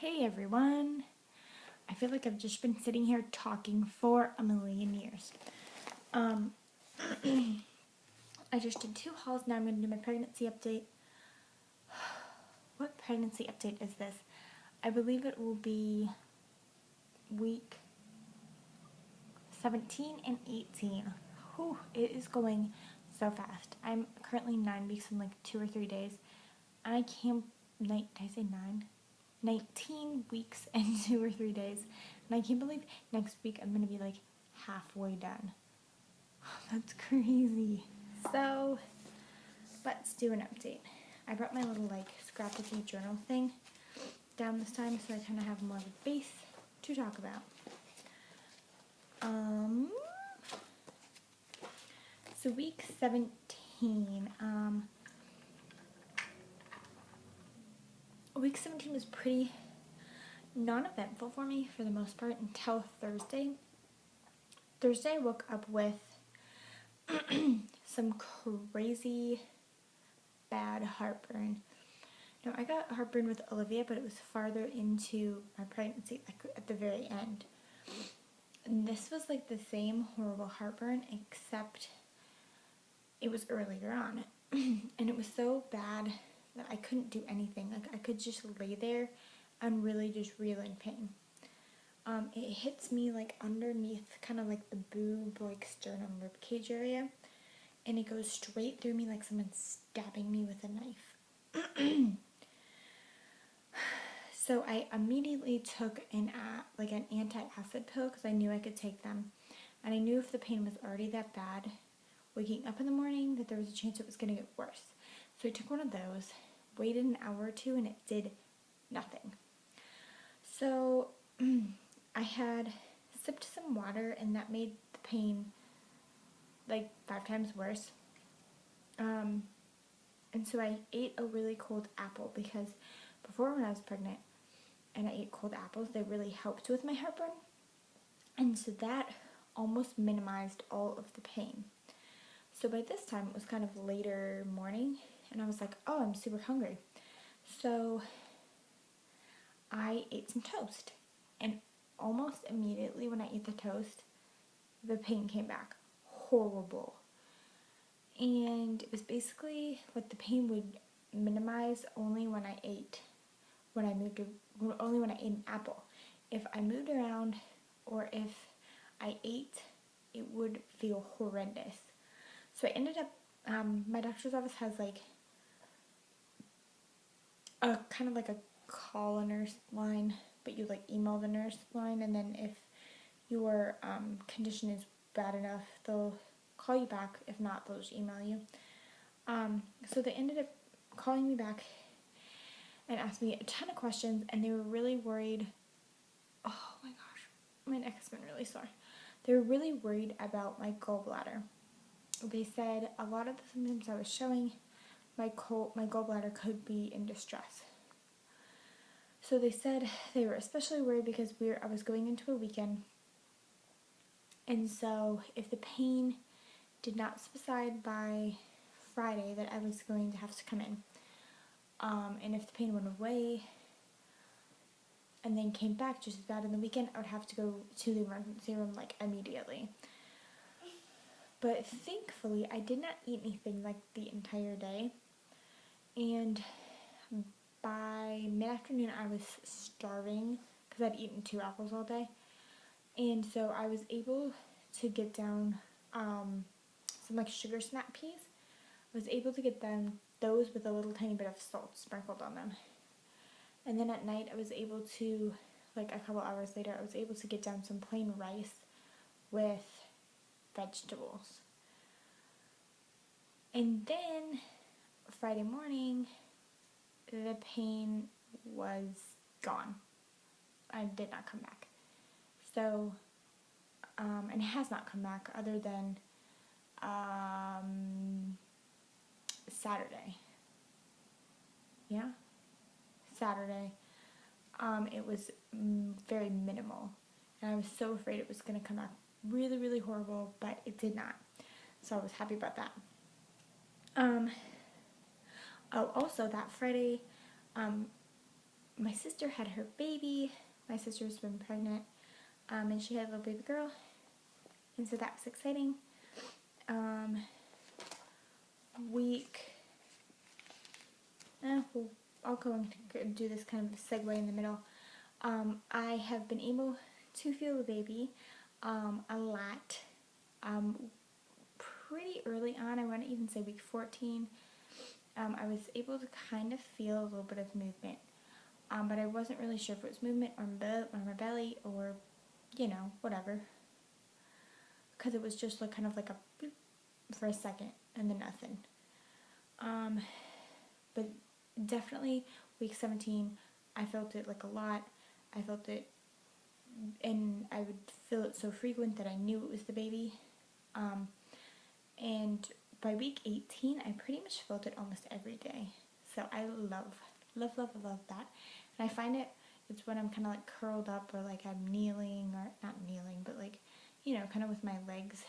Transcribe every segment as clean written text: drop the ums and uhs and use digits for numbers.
Hey everyone! I feel like I've just been sitting here talking for a million years. Um, I just did 2 hauls, now I'm going to do my pregnancy update. What pregnancy update is this? I believe it will be week 17 and 18. Whew, it is going so fast. I'm currently 9 weeks and like 2 or 3 days. And I can't, did I say 9? 19 weeks and 2 or 3 days. And I can't believe next week I'm going to be like halfway done. That's crazy. So, let's do an update. I brought my little like scrapbooky journal thing down this time so I kind of have more of a base to talk about. So week 17, week 17 was pretty non-eventful for me for the most part until Thursday. Thursday I woke up with some crazy bad heartburn. Now I got heartburn with Olivia, but it was farther into my pregnancy, like at the very end. And this was like the same horrible heartburn, except it was earlier on. And it was so bad that I couldn't do anything. Like I could just lay there and really just reel in pain. It hits me like underneath kind of like the boob, like sternum ribcage area, and it goes straight through me like someone's stabbing me with a knife. So I immediately took an anti-acid pill because I knew I could take them, and I knew if the pain was already that bad, waking up in the morning, that there was a chance it was going to get worse. So I took one of those, waited an hour or two, and it did nothing. So I had sipped some water, and that made the pain like 5 times worse. And so I ate a really cold apple because before, when I was pregnant and I ate cold apples, they really helped with my heartburn. And so that almost minimized all of the pain. So by this time it was kind of later morning, and I was like, oh, I'm super hungry. So I ate some toast, and almost immediately when I ate the toast, the pain came back. Horrible. And it was basically like the pain would minimize only when I ate an apple. If I moved around or if I ate, it would feel horrendous. So I ended up, my doctor's office has like a kind of like a call a nurse line, but you like email the nurse line, and then if your condition is bad enough, they'll call you back. If not, they'll just email you. So they ended up calling me back and asked me a ton of questions, and they were really worried. Oh my gosh, my neck has been really sore. They were really worried about my gallbladder. They said a lot of the symptoms I was showing, my gallbladder could be in distress. So they said they were especially worried because I was going into a weekend, and so if the pain did not subside by Friday, that I was going to have to come in. And if the pain went away and then came back just as bad in the weekend, I would have to go to the emergency room like immediately. But thankfully, I did not eat anything like the entire day. And by mid-afternoon, I was starving because I'd eaten 2 apples all day. And so I was able to get down some like sugar snap peas. I was able to get those with a little tiny bit of salt sprinkled on them. And then at night I was able to, like a couple hours later, I was able to get down some plain rice with vegetables. And then Friday morning, the pain was gone. I did not come back. So, and it has not come back other than Saturday. Yeah? Saturday. It was very minimal. And I was so afraid it was going to come back really, really horrible, but it did not. So I was happy about that. Also that Friday, my sister had her baby. My sister's been pregnant, and she had a little baby girl, and so that was exciting. Week, well, I'll go and do this kind of segue in the middle. I have been able to feel the baby a lot. Pretty early on, I want to even say week 14, I was able to kind of feel a little bit of movement. But I wasn't really sure if it was movement or my belly or, whatever. Because it was just like kind of like a boop for a second and then nothing. But definitely week 17, I felt it like a lot. I felt it, and I would feel it so frequent that I knew it was the baby. And by week 18, I pretty much felt it almost every day. So I love that. And I find it's when I'm kind of like curled up or like I'm kneeling, or not kneeling, but like, kind of with my legs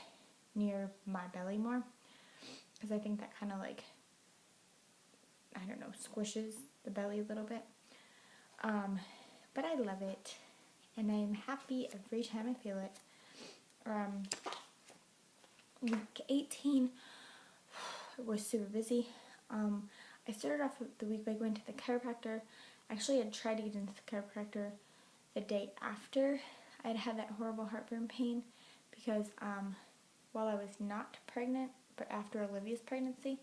near my belly more. Because I think that kind of like, I don't know, squishes the belly a little bit. But I love it. And I'm happy every time I feel it. Week 18 was super busy. I started off the week by going to the chiropractor. Actually, I had tried to get into the chiropractor the day after I'd had that horrible heartburn pain because while I was not pregnant, but after Olivia's pregnancy,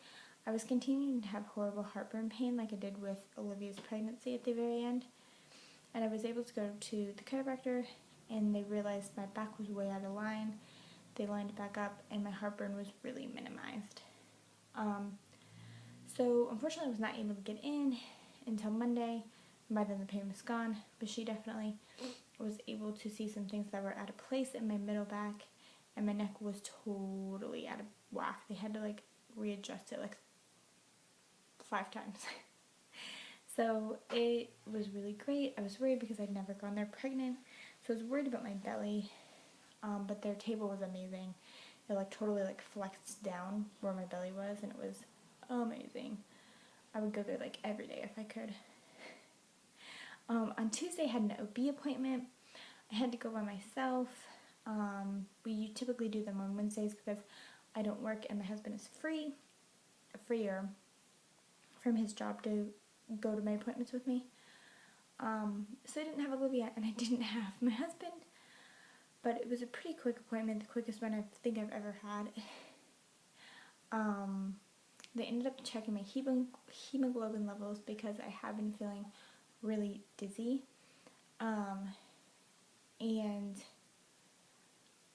I was continuing to have horrible heartburn pain like I did with Olivia's pregnancy at the very end. And I was able to go to the chiropractor, and they realized my back was way out of line. They lined it back up, and my heartburn was really minimized. So unfortunately I was not able to get in until Monday, and by then the pain was gone, but she definitely was able to see some things that were out of place in my middle back, and my neck was totally out of whack. They had to like readjust it like 5 times. So it was really great. I was worried because I'd never gone there pregnant, so I was worried about my belly, but their table was amazing. It like totally like flexed down where my belly was, and it was amazing. I would go there like every day if I could. On Tuesday I had an OB appointment. I had to go by myself. We typically do them on Wednesdays because I don't work and my husband is freer from his job to go to my appointments with me. So I didn't have Olivia and I didn't have my husband, but it was a pretty quick appointment, the quickest one I think I've ever had. They ended up checking my hemoglobin levels because I have been feeling really dizzy, and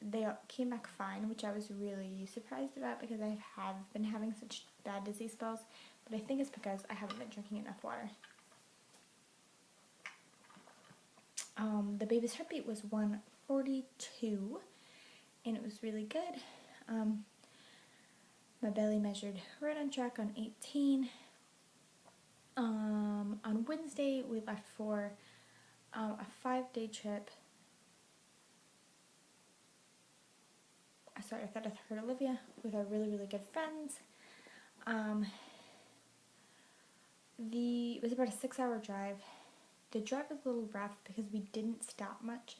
they came back fine, which I was really surprised about because I have been having such bad dizzy spells, but I think it's because I haven't been drinking enough water. The baby's heartbeat was 142, and it was really good. My belly measured right on track on 18. On Wednesday, we left for a 5-day trip. Sorry, I thought I heard Olivia, with our really, really good friends. It was about a 6-hour drive. The drive was a little rough because we didn't stop much,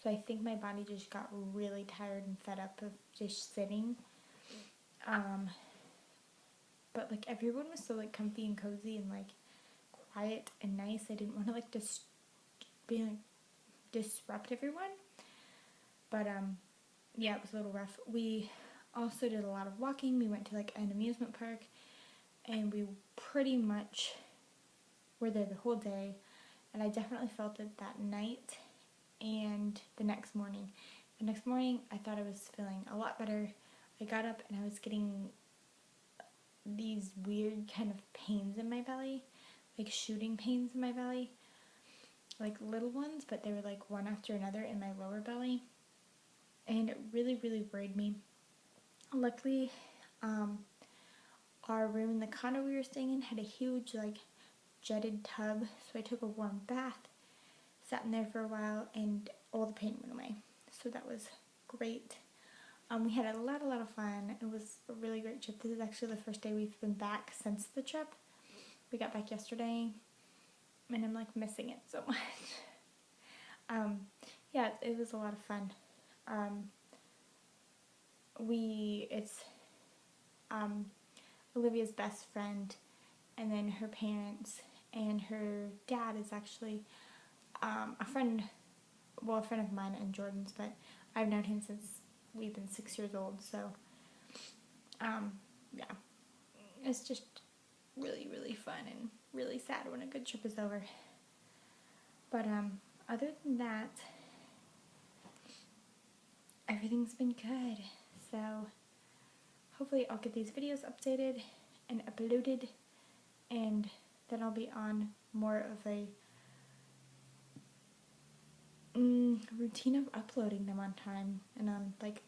so I think my body just got really tired and fed up of just sitting. But like everyone was so like comfy and cozy and like quiet and nice. I didn't want to like disrupt everyone. But yeah, it was a little rough. We also did a lot of walking. We went to like an amusement park, and we pretty much were there the whole day. And I definitely felt it that night and the next morning. The next morning, I thought I was feeling a lot better. I got up and I was getting these weird kind of pains in my belly, like shooting pains in my belly, like little ones, but they were like one after another in my lower belly, and it really, really worried me. Luckily, our room in the condo we were staying in had a huge like jetted tub, so I took a warm bath, sat in there for a while, and all the pain went away. So that was great. We had a lot of fun. It was a really great trip. This is actually the first day we've been back since the trip. We got back yesterday. and I'm like missing it so much. Yeah, it was a lot of fun. It's Olivia's best friend, and then her parents, and her dad is actually a friend, well, a friend of mine and Jordan's, but I've known him since we've been 6 years old, so, yeah, it's just really, really fun and really sad when a good trip is over. But, other than that, everything's been good, so hopefully I'll get these videos updated and uploaded, and then I'll be on more of a routine of uploading them on time and on like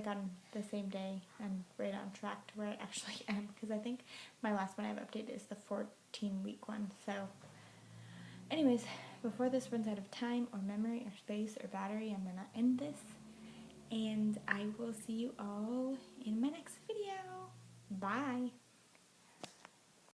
on the same day and right on track to where I actually am, because I think my last one I've updated is the 14-week one. So anyways, before this runs out of time or memory or space or battery, I'm gonna end this, and I will see you all in my next video. Bye.